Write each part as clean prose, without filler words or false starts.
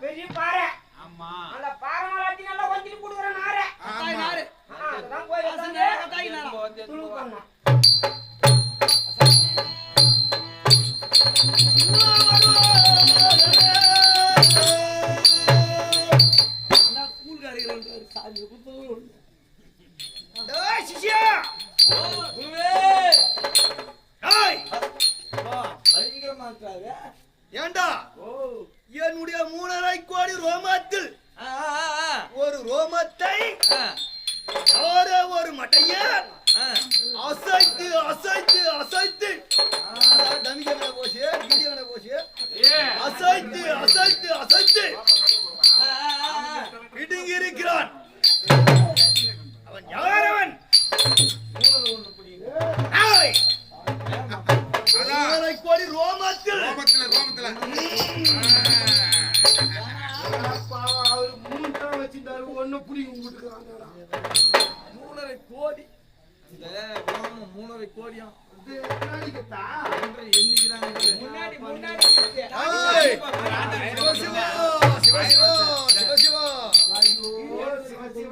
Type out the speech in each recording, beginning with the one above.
பெரிய பாறை அந்த பாறை மாலாட்டி நல்லா வஞ்சி குடுக்குறேன் நாரே அதான் போய் ஏண்டா என்னுடைய 3.5 கோடி ரோமத்தில் ஒரு ரோமத்தை ஒரு மட்டைய அசைத்து அசைத்து அசைத்து அசைத்து அசைத்து அசைத்து இடுங்கி இருக்கிறான். அவன் யார்? அவன் 3.5 கோடி ரோமத்தில் வச்சிருந்தாரு. ஒண்ணு புடிங்க 3.5 கோடி 3.5 கோடியும்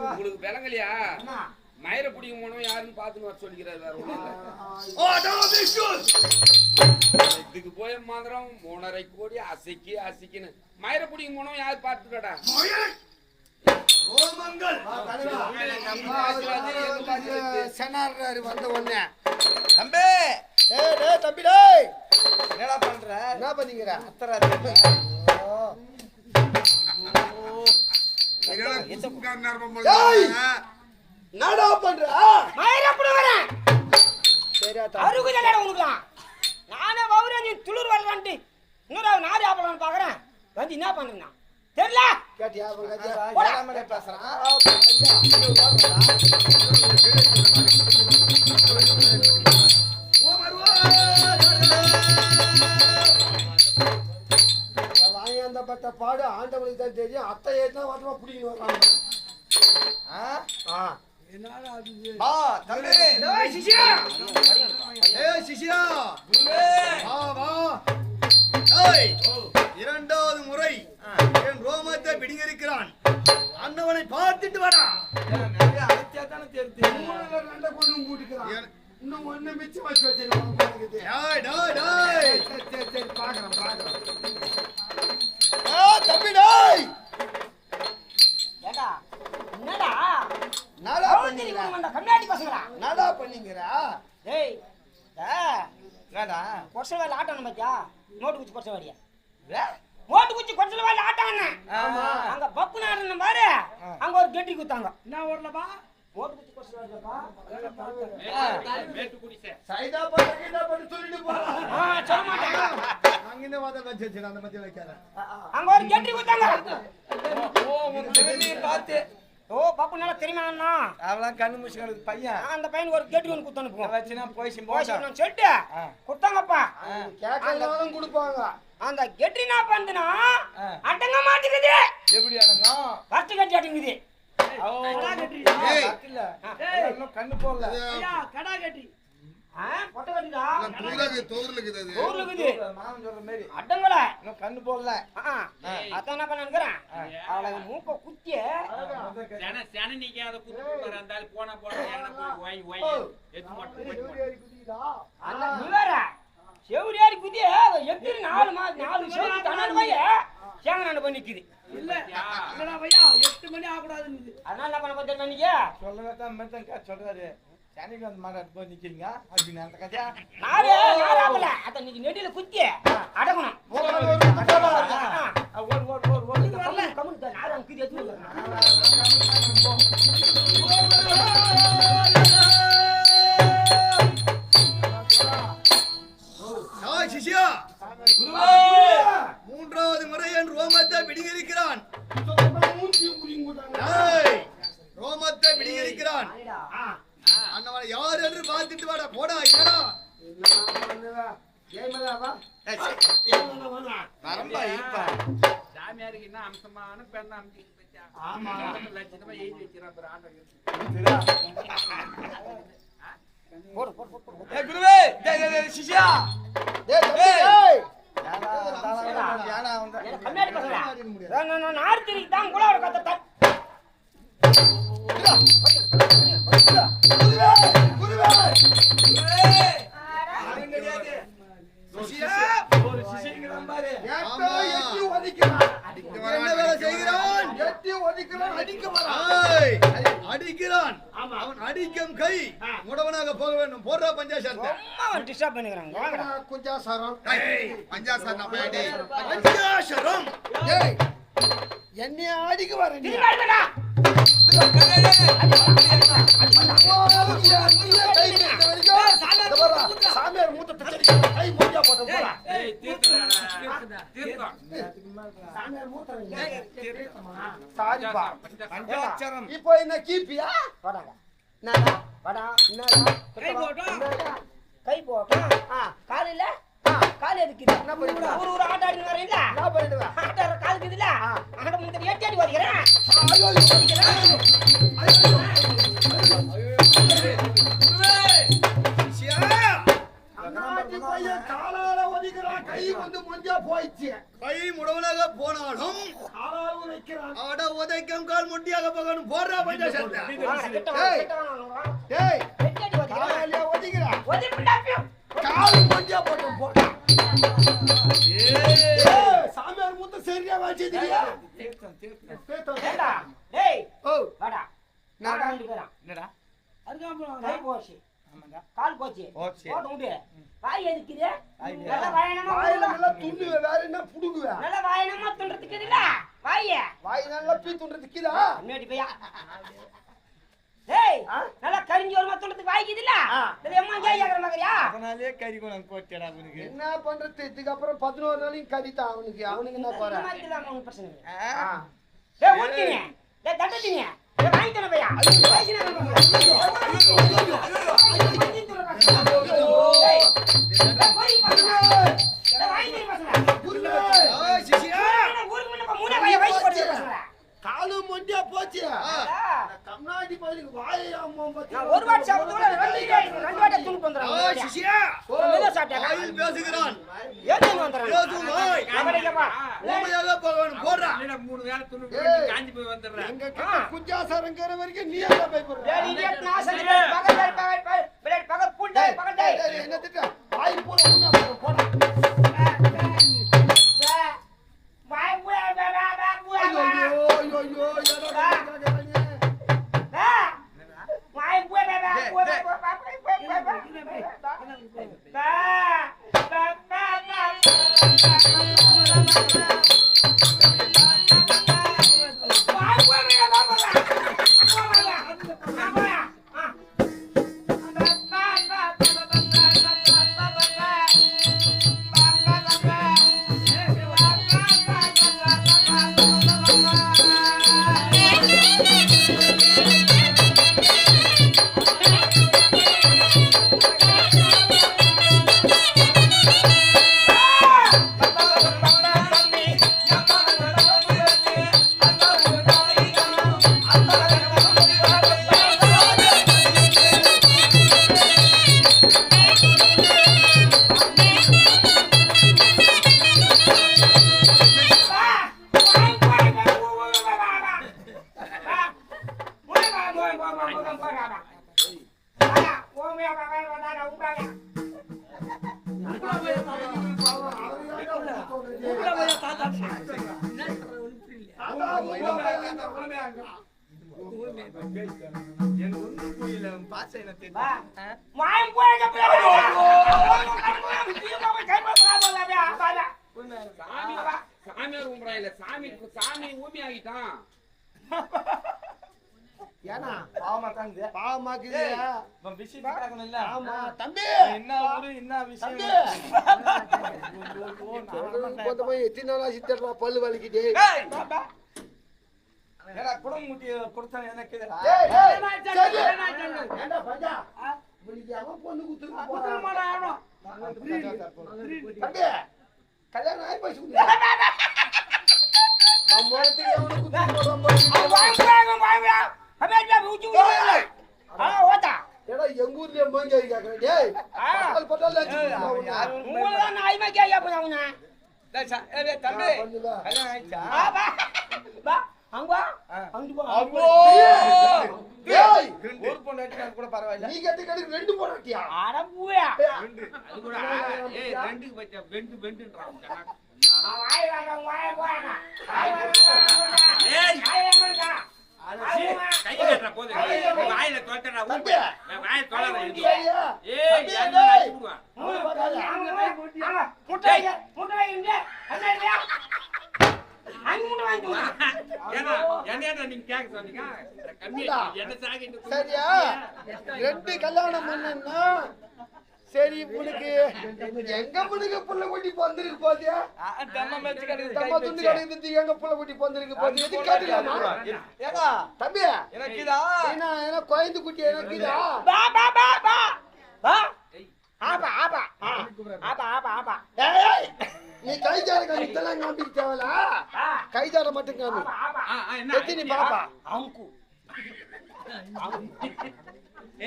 உங்களுக்கு விளங்கலையா? மயிர பிடிக்கும் போனோம் யாருன்னு பார்த்துன்னு வர சொல்லிக்கிறாரு. இதுக்கு போய் மாத்திரம் 3.5 கோடி அசைக்கு அசைக்குன்னு மயிர பிடிக்கும் போனோம் யாரு பார்த்துக்கடா? வந்த உடனே தம்பி தம்பி என்னடா பண்ற? என்ன பண்ணீங்க? என்னடா பண்ற? நானே வவுற நீ துளிர் வரலான்ட்டு இன்னொரு நாரி ஆப்பலான்னு பாக்குறேன். வந்து என்ன பண்றேன் தெரியல. கேட்டியா? பேசுறான். வாங்கியாந்தப்பட்ட பாடு ஆண்டவனுக்கு தான் தெரியும். அத்தை ஏன்னா வரமா பிடிக்கணும் வர்றாங்க. இரண்டாவது முறை என் ரோமத்தை பிடிங்கிருக்கிறான். அண்ணவனை பார்த்துட்டு வாடா. இன்னும் ஒண்ணு மிச்சம் வச்சு வச்சிருக்கோம். தம்பி டாய் என்னடா நாடா பண்ணீங்களா? கம்மியாடி பசங்களா நாடா பண்ணீங்கடா? டேய் என்னடா கொசவால ஆட்டணும் பாத்தியா? நோட்டு குச்சி கொசவாடியா? ஓட்டு குச்சி கொச்சல வாழ ஆட்டாங்க அங்க பப்பு நாடுன பாரு அங்க ஒரு கெட்டி குத்தாங்க என்ன ஊர்லப்பா ஓட்டு குச்சி கொச்சல வாழப்பா மேட்டு குடிசை சைதா பண்ணி சொல்லிட்டு போறான் சொல்ல மாட்டாங்க அங்க இந்த வாத வச்சு அந்த மத்திய வைக்கிறேன் அங்க ஒரு கெட்டி குத்தாங்க பார்த்து ஓ பப்பு நல்லா தெரியுமா அவெல்லாம் கண்ணு முச்சுக்கிறது பையன் அந்த பையனுக்கு ஒரு கெட்டி ஒன்று குத்து அனுப்புவோம் வச்சுனா போய் சொல்லிட்டு குத்தாங்கப்பா கேட்கறதாலும் கொடுப்பாங்க அந்த கெட்டி என்ன பண்ணுதுன்னா அடங்க மாட்டேங்குது எப்படி அடங்கும் ஃபர்ஸ்ட் கட்டி அடங்குது கண்ணு போடல கடா கட்டி பொட்டை கட்டிடா தோறுலுக்குது மாமன் சொல்ற மாதிரி அடங்கல இன்னும் கண்ணு போடல அதான் என்ன பண்ண அவளை மூக்க குத்திய சென நீங்க அதை குத்து இருந்தாலும் போனா செவரியாரி குதிய எப்படி 4 செவரி தன்னால போய் சேங்கனாண்ட போய் நிக்குது இல்ல இல்லடா பையா 8 மணி ஆகக்கூடாதுன்னு அதனால என்ன பண்ண பார்த்தா நீங்க சொல்லதான் மெத்தங்க சொல்றாரு சனிக்கு வந்து மாட்டாட்டு போய் நிக்கிறீங்க அப்படின்னு அந்த கதையா நாரே நாராபல அத நீங்க நெடில குத்தி அடங்கணும் கம்முனு நாரம் குதி எடுத்து சிஷ்யா மூன்றாவது முறை என் ரோமத்தை பிடிக்கிறான் ரோமத்தை பிடிக்கிறான் அண்ணவனை யார் என்று பார்த்துட்டு வாடா போடா என்னடா வரம்பா இருப்பா சாமியாருக்கு என்ன அம்சமான பெண்ண அமைச்சு லட்சணமா எழுதி வச்சிருக்கான் குருவே சிஷ்யா அடிக்கிறான் அவன் அடிக்கும் கை முடவனாக போக வேண்டும் போடுறா பஞ்சாசரம் என்னைய அடிக்க வர சாமியார் மூத்த கை மூஞ்சா போட்ட போறா இப்போ என்ன கீப்பியா கை போட்டோம் காலையில கால் எதுக்குது என்ன பண்ணிடுவா ஒரு ஆட்ட ஆடி வரீங்களா என்ன பண்ணிடுவா ஆட்ட காலுக்கு இதுல ஆட்ட முந்த ஏட்டி ஆடி வரீங்க காலால ஒதிக்கிறான் கை வந்து மஞ்சா போயிடுச்சு கை முடவனாக போனாலும் அட உதைக்கம் கால் முட்டியாக போகணும் போடுறா பஞ்சாசத்தை கால் மஞ்சா போட்டோம் போட்டா சாமியார் மூத்த சரியா வச்சிருக்கியா டேய் ஓ வாடா நான் ரெண்டு பேரும் என்னடா கை போச்சு கால் போச்சு போச்சு. போட்டு விடு வாய் எதுக்குது நல்ல வாயனமா வாயில நல்லா துண்ணுவே வேற என்ன புடுங்குவே நல்ல வாயனமா துன்றதுக்கு இல்ல வாய வாய் நல்லா பீ துண்டுறதுக்குதா முன்னாடி பையா டேய் நல்லா கரிஞ்சி ஒரு துன்றதுக்கு வாய்க்குது இல்ல இது அம்மா ஜாய் ஆகற மாதிரியா அதனாலே கறி குணம் போட்டடா உனக்கு என்ன பண்றது இதுக்கு அப்புறம் 11 நாளைக்கு கடிதான் அவனுக்கு என்ன போற ஒன்றும் பிரச்சனை இல்லை டேய் ஓட்டிங்க டேய் தட்டட்டிங்க டேய் வாங்கி தர பையா காலு மொண்டியா போச்சு கம்னாடி பையனுக்கு வாயை அம்மா ஒரு வாட் சாப்பிட்டு ரெண்டு வாட் துணி பண்றான் சிசியா ஆயில் பேசுகிறான் ஏன் வந்துறான் பேசுவாய் அவரையப்பா ஓமையாக போகணும் போடுறா 3 வேளை துணி காஞ்சி போய் வந்துடுறேன் எங்க கிட்ட குஞ்சாசரங்கற வரைக்கும் நீ என்ன பயப்படுற டேய் இடியட் நாசம் பகல் புல் டேய் பகல் டேய் என்ன திட்ட வாய் பூரா உன்ன போடா வாய் புல எனக்கு ஒண்ணும் புரியல பாச என்ன வா. தெரியும் வாயம் போய் கப்பல. சாமி சாமியார் கும்பிடா இல்ல சாமி ஊமி ஆகிட்டான். ஏன்னா பாவமா தாங்க பாவமாக்குது. விஷயம் கேட்கணும் இல்ல ஆமா தம்பி, என்ன ஊரு என்ன விஷயம் போய் எத்தனை நாளா சித்தர்மா பல்லு வலிக்குது. ஏடா குடம் முட்டி கொடுத்தா எனக்கு ஏய், ஏய், சரி. ஏண்டா பஞ்சா, உனக்கு அவன் பொண்ணு குத்துக்கு போறான். தம்பி, கல்யாணம் ஆகி போய் சொல்லு. நம்ம இடத்துக்கு எவனுக்கு குத்துக்கு போறான். ஏடா எங்க ஊர்லயே மோங்க கேக்குறேன். டேய், பட்டால் பட்டால் தம்பி பண்ணுவா. கல்யாணம் ஆயிடுச்சா ஏய், ஒரு பொண்ணு வச்சு கூட பரவாயில்ல நீ கட்டி கட்டி ரெண்டு போறாட்டியா? அது கூட ஏய் ரெண்டுக்கு பச்சா பெண்டுன்றான். கை கட்டற போது வாயில தொட்டறா தம்பி, வாயில தொடாத. சரியா? ஏய் தம்பி, என்ன டேய். நடிக்குவா? மூணு பட்டால. ஏன்னா என்ன நீங்க கேட்க சொன்னீங்க கம்மி என்ன சாகிட்டு சரியா? ரெண்டு கல்யாணம் பண்ணா சரி உனக்கு எங்க முனுக்கு புள்ள குட்டி பொந்திருக்கு போதியா? தம்ம மேட்ச் தம்ம துண்டு கடைக்கு எங்க புள்ள குட்டி பொந்திருக்கு போது எது கேட்டீங்களா? ஏடா தம்பி, எனக்கு இதா என்ன குழந்தை குட்டி எனக்கு இதா? ஏய், ஏய், நீ கைஜார காமித்தெல்லாம் காமிக்க தேவையில்ல. கைஜார மட்டும் காமி. என்ன எத்தினி பாப்பா?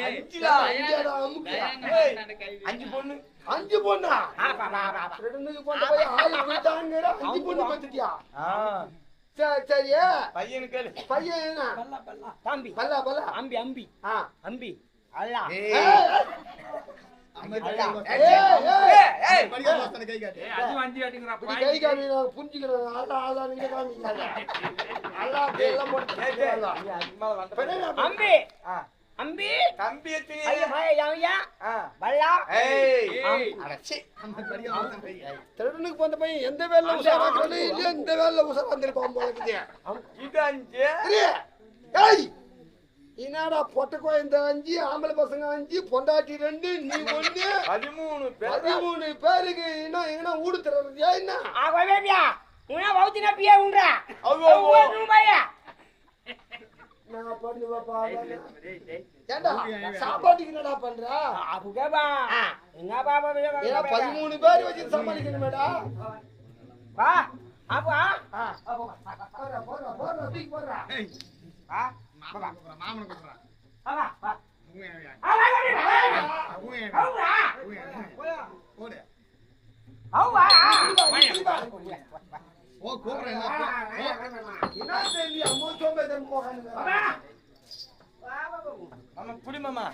ஏய் அஞ்சாடா அமுக்கு. அஞ்சு பொண்ணு அஞ்சு பொண்ணா? ரெண்டுக்கு பொண்ணு போய் ஆளு போயிட்டாங்கிற அஞ்சு பொண்ணு பார்த்துட்டியா? சரி சரியா? பையனுக்கு பையன் என்ன? பல்லா பல்லா. ஆ. ஏய், ஏய். அது வண்டி அடிங்கறா இப்படி கை காமி நான் புரிஞ்சுக்கிறேன். ஆளா ஆளா நீங்க காமிங்க. அல்லா எல்லாம் போட்டு தம்பி திருடனுக்கு போன பையன் எந்த வேலை உசாராக்கணும் இல்லையா இந்த வேலை உசாரா வந்திருப்பான் போல இருக்குது. இது அஞ்சு ஏய், என்னடா பொட்ட குழந்தை 5, ஆம்பளை பசங்க 5, பொண்டாட்டி 2, நீ 1, 13 பேர் 13 பேருக்கு என்ன எங்கன்னா ஊடு தர்றதுயா என்ன? நான் பண்ணுவேப்பா. ஏண்டா சாப்பாட்டுக்கு என்னடா பண்ற? ஏன்னா 13 பேர் வச்சு சமாளிக்கணுமேடா. போடுறா, தூக்கி போடுறா. என்ன தெரியல, அம்மா சோம்பேறித்தனம் போகானுங்க. மாமா புடி மாமா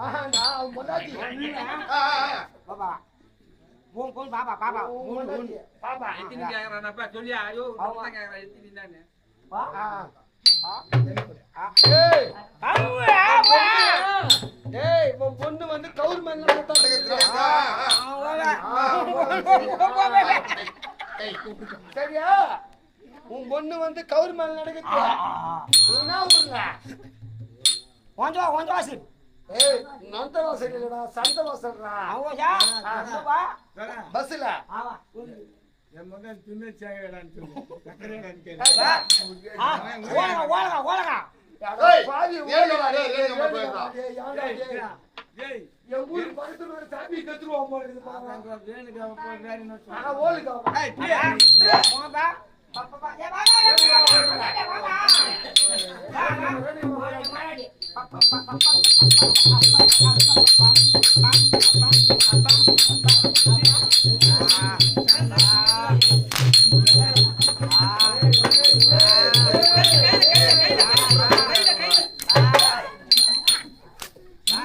ஆஹாண்டா, அவன் பொண்டாட்டி. உன் பொண்டாட்டி. எத்தினி கேக்குறானப்பா சொல்லியா ஐயோ நான் கேக்குறேன் எத்தினி தானே ஏய், ஏய், உன் பொண்ணு வந்து கவர்மெண்ட் சரியா? உன் பொண்ணு வந்து கவர்மெண்ட் நடக்குது. என்ன ஊருங்க? ஏய், நந்த வாசல் இல்லடா, சந்த வாசல்டா. பஸ்ல என் மகன் திண்ணை சாகடான்னு சொல்லு பாதி ஏய் என் ஊர் பக்கத்துல ஒரு சாமி கத்துருவான் போல இருக்குது. வேணுக்கு அவன் போய் வேற என்ன சொல்ல ஆனா ஓலுக்கு அவன். ஏய் பிரியா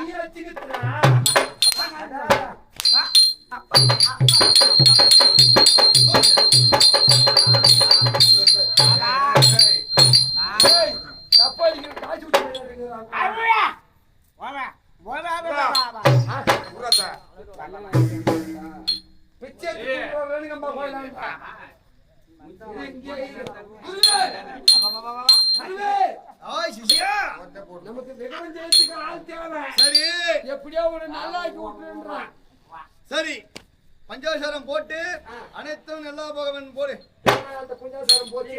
நீ வச்சுக்கிட்டுடா. தப்பா அடிக்கிற காய்ச்சி விட்டு அருளா வாமா பிச்சை எடுத்து கோயிலாங்க ஆய் சிசியா நமக்கு விகடன் ஜெயத்துக்கு ஆள் தேவை சரி எப்படியோ ஒரு நல்லாக்கி விட்டுன்றான் சரி பஞ்சாசாரம் போட்டு அனைத்தும் நல்லா போகவன் போடு அந்த புஞ்சாசாரம் போச்சு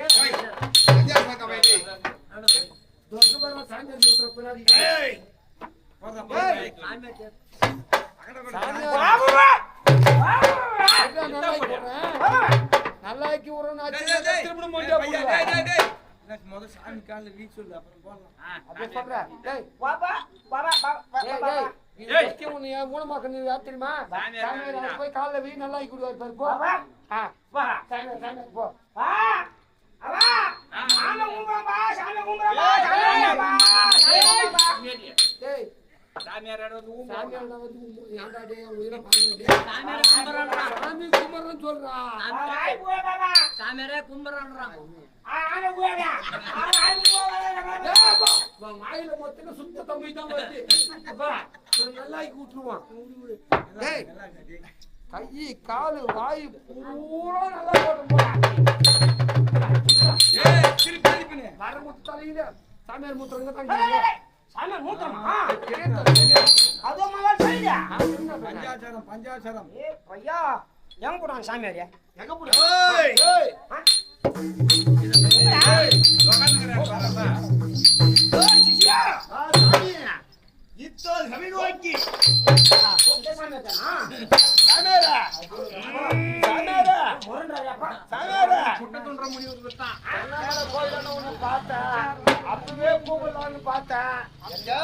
தோசுபரம் சாஞ்சல் மூத்திர பின்னாடி ஏய் நல்லாக்கி விடுறேன் முதல் சாமி காலில் வீச்சு சொல்லு அப்புறம் போடலாம் அப்படி சொல்றேன் டேய் பாபா பாபா பாபா தெரியுமா போய் காலைல வீ நல்லா கொடுவாரு பாரு போ வா போ வா அவா சாமி கும்பிடுறா சாமி கும்பிடுறா டேய் சாமியார் சாமியார் வந்து ஏன்டா டேய் உயிரை பாக்குறே சாமி கும்பிடுறேன்னு சொல்றா ஆய் போய் பாபா சாமியாரே கும்பிடுறான்றான் ஆன போயா ஆய் போய் மாயில மொத்தம் சுத்த தம்பி தான் வருது அப்பா நல்லா கூட்டுருவான் டேய் கை காலு வாய் பூரா நல்லா போடும் வர முத்தலையில சாமியார் முத்திரங்க தான் சாமி மூத்தமா அதோ மல சரியா பஞ்சாச்சாரம் பஞ்சாச்சாரம் ஏ பையா எங்க போறான் சாமியாரியா எங்க போறான் ஏய் ஏய் ஏய் சிசியா சாமி இத்தோல் சமினோக்கி சாமேரா சாமேரா முரண்டாரியாப்பா சாமேரா குட்டத்துன்ற முடிவு விட்டான் கோயிலான ஒண்ணு பார்த்தேன் அப்பவே கூப்பிடலான்னு பார்த்தேன் ஐயா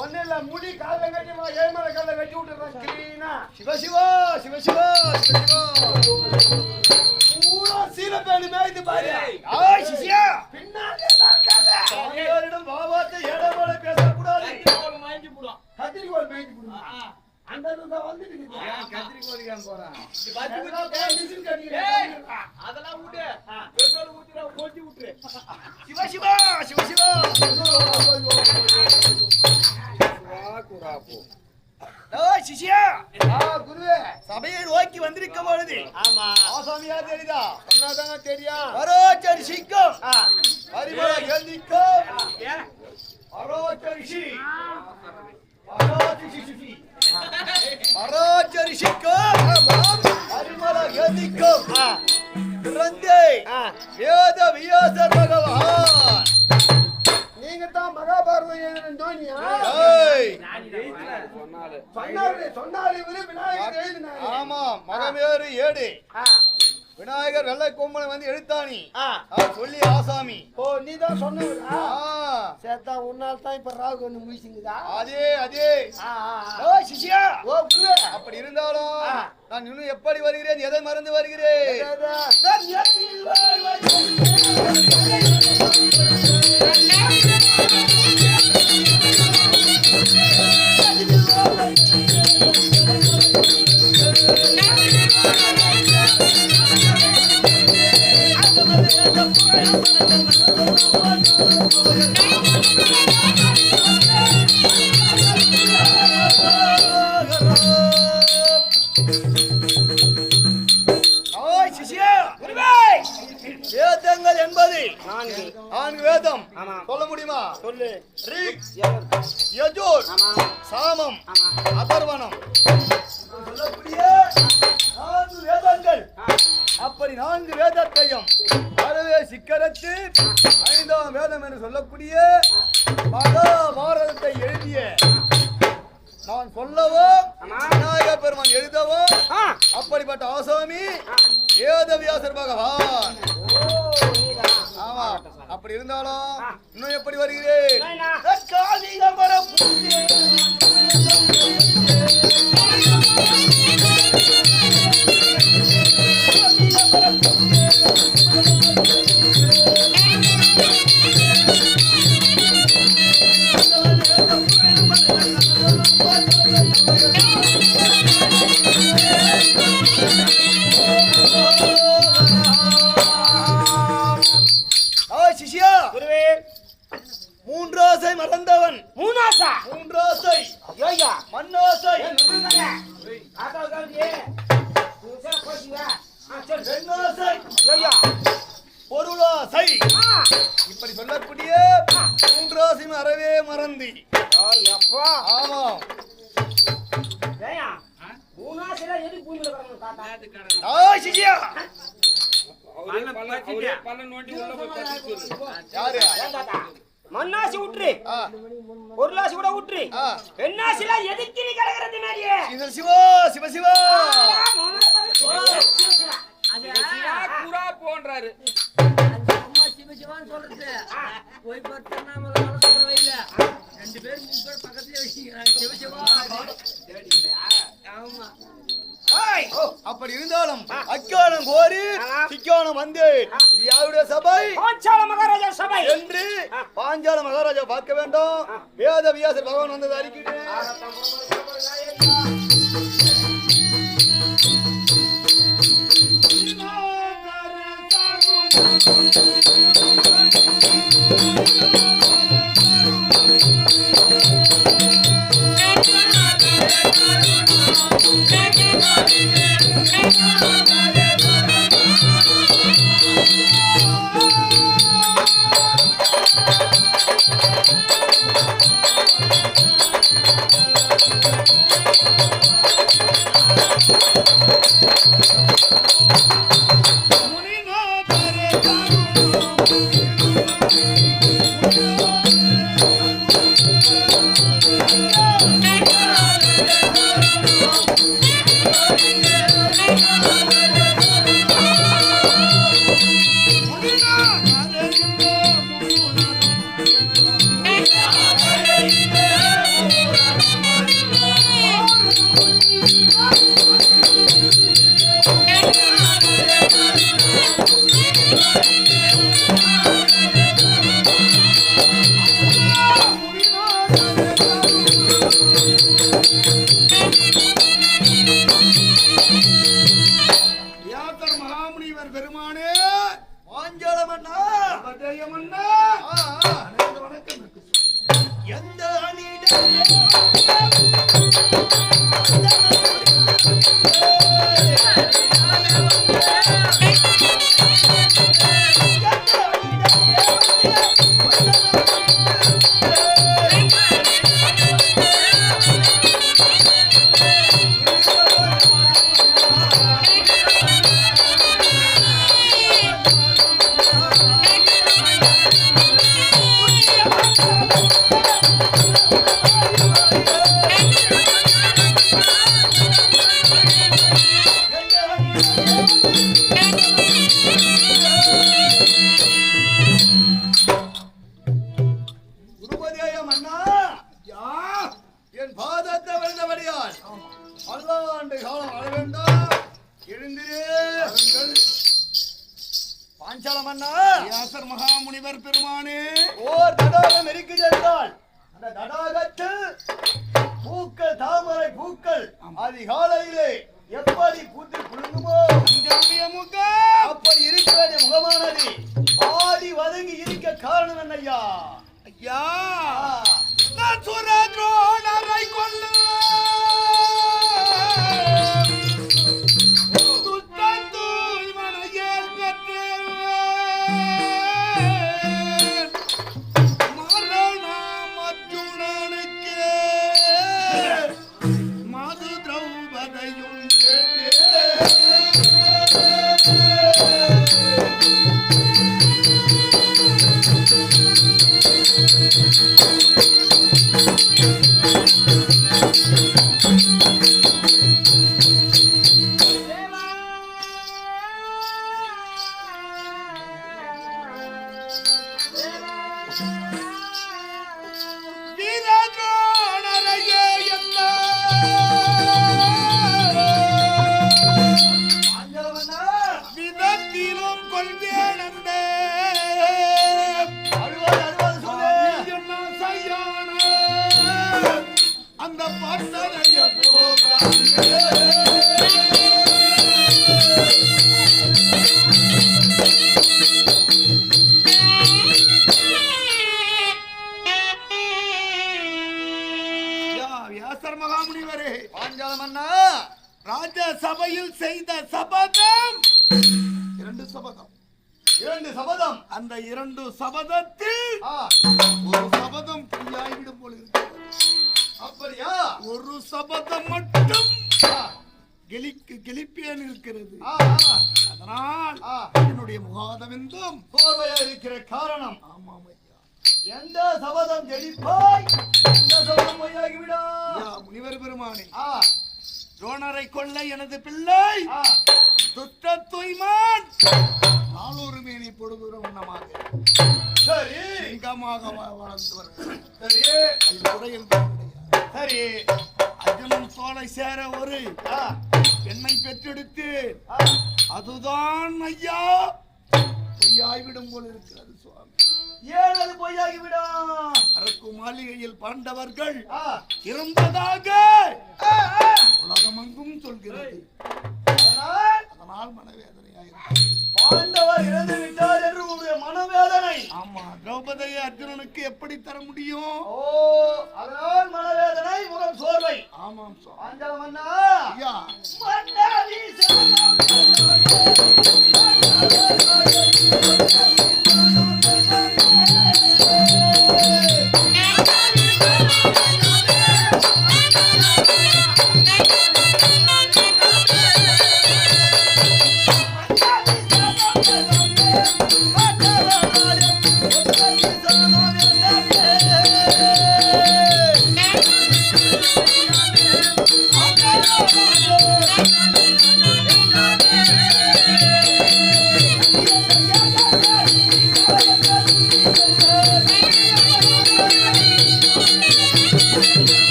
ஒன்னும் முடி கால கட்டி ஏமலை கால வெட்டி விட்டுறான் கிளீனா சிவசிவா சிவசிவா சிவசிவா பூரா சீலப்பேணி மேய்த்து பாரு ஆய் சிசியா பின்னாலே தான் கதை சாமியாரிடம் பாபாத்தை ஏடமோட பேசக்கூடாது கத்திரிக்கோள் மேய்ச்சி கொடுங்க அந்த தான் வந்துட்டு கத்திரிக்கோழிக்கான் போறான் அதெல்லாம் விட்டு பெட்ரோல் ஊத்திரா போட்டி விட்டுரு சிவசிவா சிவசிவா ஏய் சிசியா குருவே சபையை நோக்கி வந்திருக்க பொழுது ஆமா ஆசாமியா தெரியுதா சொன்னாதாங்க தெரியும் வரோச்சரி சிங்கம் பரிமள எழுதிக்கும் வரோச்சரிசி வரோச்சரிசிக்கும் பரிமள எழுதிக்கும் பிறந்தே வேத வியாசர் பகவான் நீங்க தான் மகாபாரதம் எழுதின ஜோனியா ஏய் சொன்னாரு இவரு விநாயகர் எழுதினாரு ஆமா மகமேறு ஏடு ஆ, விநாயகர் வெள்ளை கொம்பனை வந்து எழுத்தானி ஆ. சொல்லி ஆசாமி ஓ நீ தான் சொன்னவரா ஆ, சேத்தா உன்னால தான் இப்ப ராகு வந்து முடிச்சுங்குதா அதே அதே ஆ, ஆ, ஆ. ஓ சிஷ்யா ஓ குருவே அப்படி இருந்தாலும் ஆ. நான் இன்னும் எப்படி வருகிறேன் எதை மறந்து வருகிறேன் ஓய் சிஷ்யா வேதங்கள் என்பது நான்கு வேதம் ஆமா. சொல்ல முடியுமா சொல்லு ரிக் யஜுர் சாமம் அதர்வனம் சொல்லக்கூடிய 4 வேதங்கள் அப்படி 4 வேதத்தையும் அறவே சிக்கரத்து 5ஆம் வேதம் என்று சொல்லக்கூடிய மகாபாரதத்தை எழுதிய நான் சொல்லவோ விநாயக பெருமான் எழுதவோ அப்படிப்பட்ட ஆசாமி வேதவியாசர் பகவான் ஆமா அப்படி இருந்தாலும் இன்னும் எப்படி வருகிறேன் காளிகமரம் இப்படி சொல்லக்கூடிய மூன்றாசின் அறவே மறந்தி. எப்பா ஆமாம். ஏயா மூணாசில எது பூமியில கிடக்கணும் தாத்தா? சிஜியா யாரு? ஏன் தாத்தா மண்ணாசி விட்டுரு, ஆ, பொருளாசி கூட விட்டுரு, ஆ. பெண்ணாசில எதுக்கு நீ கிடக்குறது மாதிரியே? சிவ சிவா சிவ சிவா. புறா போன்றாரு. அம்மா சிவசிவான்னு சொல்றது போய் பார்த்தா வயல 2 பேர் 3 பேர் பக்கத்துலயே வச்சுக்கிறாங்க. சிவசிவா ஆமா. அப்படி இருந்தாலும் அக்காலம் கோரி சிக்கானம் வந்து இது யாருடைய சபை பாஞ்சால மகாராஜா சபை என்று பாஞ்சால மகாராஜா பார்க்க வேண்டும். வேத வியாசர் பகவான் வந்தது அறிக்கிறேன். பெருமானே பாஞ்சால மன்னா மன்னா எந்த வியாசர் மகாமுனிவர் பெருமானே ஓர் தடாகம் இருக்கிறால் அந்த தடாகத்தில் பூக்கள் தாமரை பூக்கள் அதிகாலையிலே எப்படி பூத்து குலுங்குமோ அப்படி இருக்க வேண்டிய முகமானது ஆடி வதங்கி இருக்க காரணம் என்ன ஐயா? ஐயா நான் சுரத்ரோணரை வியாசர் மகாமுனிவரே பாஞ்சால மன்னா ராஜ சபையில் செய்த சபதம் 2 சபதம் 2 சபதம். அந்த 2 சபதத்தில் ஆ, ஒரு சபதம் பொய்யாகிவிடும் போல இருக்கிறது. அப்படியா? ஒரு சபதம் மட்டும் ஆ, கெளிப்பேன் இருக்கிறது. ஆ, ஆ, அதனால் ஆ. என்னுடைய முகாதமெந்தும் சோர்வையா இருக்கிற காரணம் ஆமாம் ஐயா. எந்த சபதம் ஜெயிப்பாய், எந்த சபதம் பொய்யாகிவிடும். ஐயா, முனிவர் பெருமானே, ஆ, துரோணரை கொல்ல எனது பிள்ளை ஆ, துஷ்ட தூய்மான் நாளொரு மேனி பொழுதுற உண்ணமாக சரி சிங்கமாக வளர்ந்து வருகிறான். சரி அது குறையில் தான் கிடையாது. சரி. அர்ஜுனன் சோலை சேர ஒரு ஆ, பெண்ணை பெற்றெடுத்து ஆ, அதுதான் ஐயா பொய்யாய்விடும் போல் இருக்கிறது சுவாமி. ஏன் அது பொய்யாகிவிடும். அரக்கு மாளிகையில் பாண்டவர்கள் ஆ, இறந்ததாக ஆ, ஆ. உலகமெங்கும் சொல்கிறது. அதனால் அதனால் மனவேதனையாயிருக்கிறது. பாண்டவர் இறந்து விட்டார் என்று உங்களுடைய மனவேதனை. ஆமா, திரௌபதியை அர்ஜுனனுக்கு எப்படி தர முடியும்? ஓ, அதனால் மனவேதனை, முகம் சோர்வை. ஆமாம் சுவாமி. பாஞ்சால மன்னா, ஐயா, மன்னாதி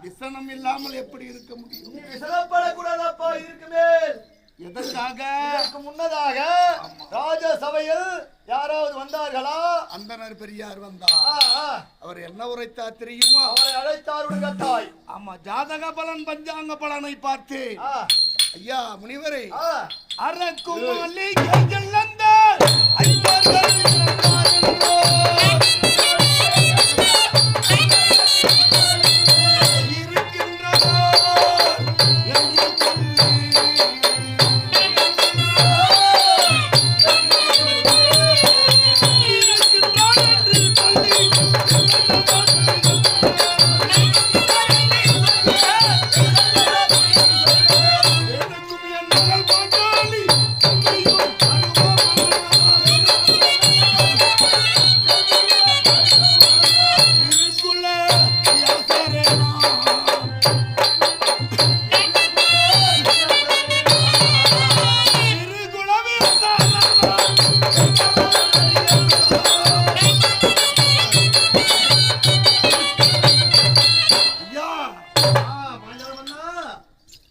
விசனம் இல்லாமல் எப்படி இருக்க முடியும்? நீ விசனப்படக்கூடாதப்பா இருக்குமே. எதற்காக? இதற்கு முன்னதாக ராஜசபையில் யாராவது வந்தார்களா? அந்தனர் பெரியார் வந்தார். ஆ, ஆ. அவர் என்ன உரைத்தார் தெரியுமா? அவரை அழைத்தாருடன் கத்தாய். ஆமா, ஜாதக பலன் பஞ்சாங்க பலனை பார்த்து ஆ, ஐயா முனிவரே, ஆ. அரக்கும் மாளிகையில் அந்த ஐவர்கள் இறந்தார்களோ, இருக்கின்றதோ என்று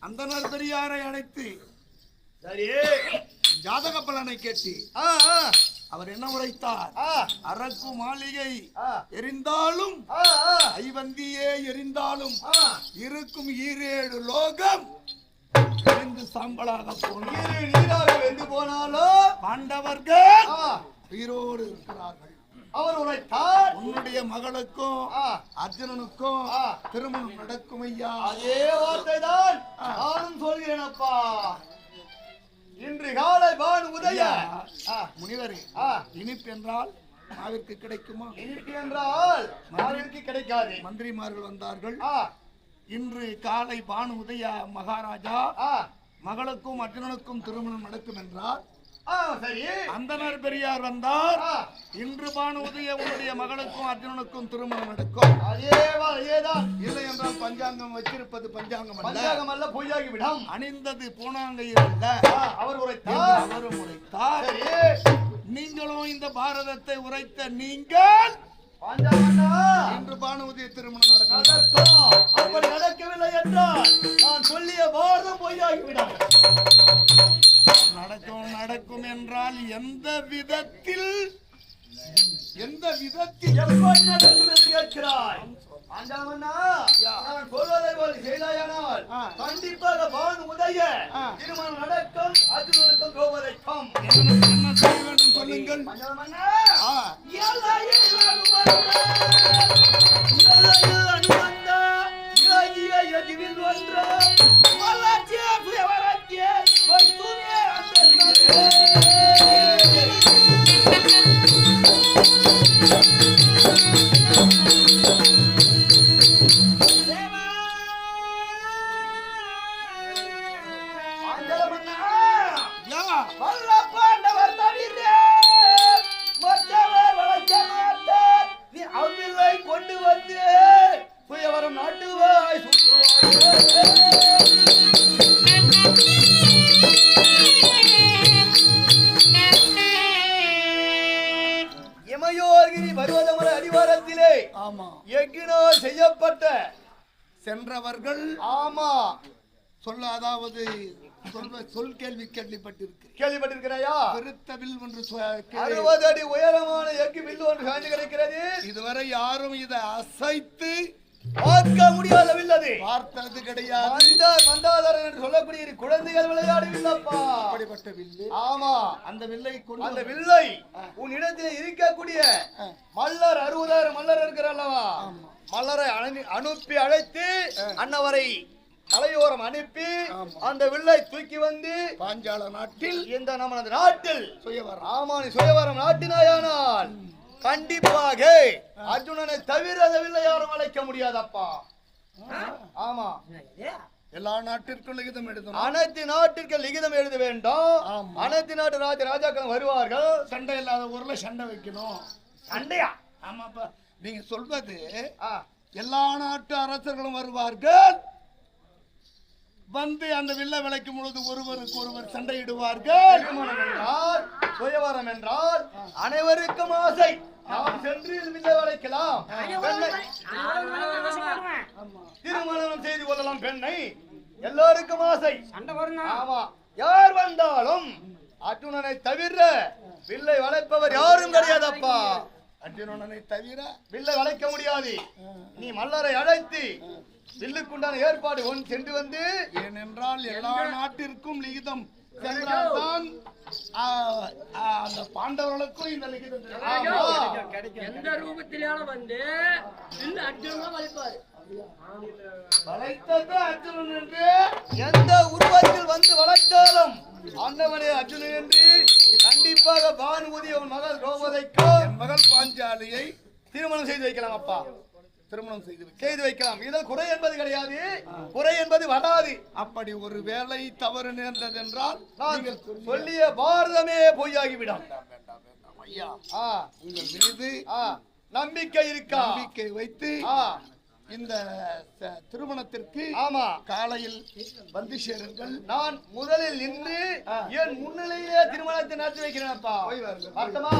அந்தனர் பெரியாரை அழைத்து சரி. ஜாதக பலனை கேட்டு ஆ, ஆ. அவர் என்ன உரைத்தார்? ஆ, அரக்கு மாளிகை ஆ. எரிந்தாலும் ஆ, ஆ. ஐவந்தியே எரிந்தாலும் ஆ. இருக்கும் 7 லோகம் எரிந்து சாம்பலாக போனார். நீரு நீராக வெந்து போனாலும் பாண்டவர்கள் ஆ, உயிரோடு இருக்கிறார்கள். அவர் உரைத்தார். உன்னுடைய மகளுக்கும் ஆ, அர்ஜுனனுக்கும் ஆ. திருமணம் நடக்கும் ஐயா. அதே வார்த்தை தான் நானும் சொல்கிறேன் அப்பா. இன்று காலை வான் உதய. ஆ, முனிவரே, ஆ. இனிப்பு என்றால் நாவிற்கு கிடைக்குமா? இனிப்பு என்றால் யாருக்கு கிடைக்காது. மந்திரிமார்கள் வந்தார்கள். ஆ, இன்று காலை பானு உதய மகாராஜா ஆ, மகளுக்கும் அர்ஜுனனுக்கும் திருமணம் நடக்கும் என்றார். ஆ, சரி. அந்தனர் பெரியார் வந்தார். ஆ, இன்று பானு உதய உன்னுடைய மகளுக்கும் அர்ஜுனனுக்கும் திருமணம் நடக்கும். அதேதான். இல்லை என்றால் பஞ்சாங்கம் வச்சிருப்பது பஞ்சாங்கம் அல்ல, பஞ்சாங்கம் அல்ல, பொய்யாகி விடும். அணிந்தது பூனாங்கையில் அல்ல ஆ, அவர் என்று உரைத்தார். அவரும் உரைத்தார். சரி. நீங்களும் இந்த பாரதத்தை உரைத்த நீங்கள் பாஞ்சாலண்ணா, இன்று பானுவதிய திருமணம் நடக்கும். நடக்கும். அப்படி நடக்கவில்லை என்றால் நான் சொல்லிய வாரம் பொய்யாகிவிடும். நடக்கும் நடக்கும் என்றால் எந்த விதத்தில் எப்படி நடக்கும் என்று கேட்கிறாய். பாஞ்சாலண்ணா, நான் சொல்வதை போல் செய்தாயானால் ஆனால் கண்டிப்பாக வான் உதய திருமணம் நடக்கும் அர்ஜுனனுக்கும் திரௌபதிக்கும். என்ன செய்ய வேண்டும் சொல்லுங்கள். கொண்டு வந்து சுயவரம் நாட்டுவாய் இமயோகிரி பர்வதமலை அடிவாரத்திலே எக்கினால் செய்யப்பட்ட சென்றவர்கள் ஆமா சொல்ல, அதாவது சொல் கேள்வி கேள்விப்பட்டிருக்கிறாயா? பெருத்தவில் ஒன்று 60 அடி உயரமான எக்கு வில்லு ஒன்று சாய்ந்து கிடைக்கிறது. இதுவரை யாரும் இதை அசைத்து பார்க்க முடியாத வில்லது, பார்த்தது கிடையாது. மந்தாதரன் என்று சொல்லக்கூடிய குழந்தைகள் விளையாடு வில்லப்பா. அப்படிப்பட்ட வில்லு. ஆமா, அந்த வில்லை கொண்டு அந்த வில்லை உன் இடத்திலே இருக்கக்கூடிய மல்லர் 60,000 மல்லர் இருக்கிறல்லவா, மல்லரை அனுப்பி அழைத்து அன்னவரை மலையோரம் அனுப்பி அந்த வில்லை தூக்கி வந்து பாஞ்சால நாட்டில் இந்த நமது நாட்டில் சுயவரம். ஆமா, நீ சுயவரம் நாட்டினாயானால் கண்டிப்பாக அர்ஜுனனை தவிர அந்த வில்லை யாரும் அழைக்க முடியாதப்பா. ஆமா, எல்லா நாட்டிற்கும் லிகிதம் எழுதணும். அனைத்து நாட்டிற்கு லிகிதம் எழுத வேண்டும். அனைத்து நாட்டு ராஜாக்கள் வருவார்கள். சண்டை இல்லாத ஊர்ல சண்டை வைக்கணும். சண்டையா? ஆமாப்பா, நீங்க சொல்வது எல்லா நாட்டு அரசர்களும் வருவார்கள், வந்து அந்த வில்லை விளைக்கும் பொழுது ஒருவருக்கு ஒருவர் சண்டையிடுவார்கள். சுயவரம் என்றால் அனைவருக்கும் ஆசை, நாம் சென்று வில்லை வளைக்கலாம், திருமணம் செய்து கொள்ளலாம் பெண்ணை, எல்லோருக்கும் ஆசை. ஆமா, யார் வந்தாலும் அர்ஜுனனை தவிர வில்லை வளைப்பவர் யாரும் கிடையாதப்பா. அர்ஜுனனை தவிர வில்லை வளைக்க முடியாது. நீ மல்லரை அழைத்து வில்லுக்குண்டான ஏற்பாடு சென்று வந்து, ஏனென்றால் எல்லா நாட்டிற்கும் லிகிதம் சென்றால்தான் அந்த பாண்டவர்களுக்கும் இந்த லிகிதம் கிடைக்கும். எந்த ரூபத்திலான வந்து அர்ஜுனன் வளைப்பாரு. வளைத்தது அர்ஜுனன் என்று எந்த உருவத்தில் வந்து வளைத்தாலும் அன்னவனே அர்ஜுனன் என்று கண்டிப்பாக பானுமதி அவன் மகள் திரௌபதிக்கும் என் மகள் பாஞ்சாலியை திருமணம் செய்து வைக்கலாம் அப்பா. திருமணம் செய்து வைக்கலாம். இதில் குறை என்பது கிடையாது, குறை என்பது வராது. அப்படி ஒரு வேலை தவறு நேர்ந்தது என்றால் நாங்கள் சொல்லிய பாரதமே பொய்யாகிவிடும். ஐயா, உங்கள் மீது நம்பிக்கை இருக்கா? நம்பிக்கை வைத்து இந்த திருமணத்திற்கு ஆமா காலையில் வந்து சேருங்கள். நான் முதலில் நின்று என் முன்னிலையிலே திருமணத்தை நடத்தி வைக்கிறேன் அப்பா. பார்த்தமா?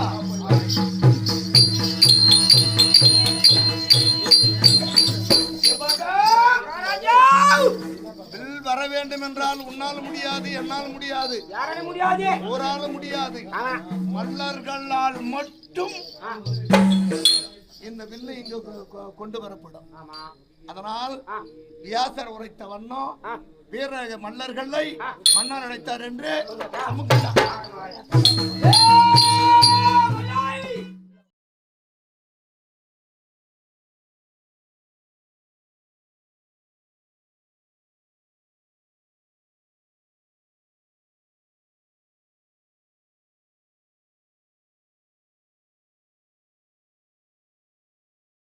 வில் வர வேண்டும் என்றால் உன்னால் முடியாது, என்னால் முடியாது, ஓரால முடியாது. மல்லர்களால் மட்டும் இந்த வில்லு இங்கு கொண்டு வரப்படும். அதனால் வியாசர் உரைத்த வண்ணம் வீர மல்லர்களை மன்னர் அழைத்தார் என்று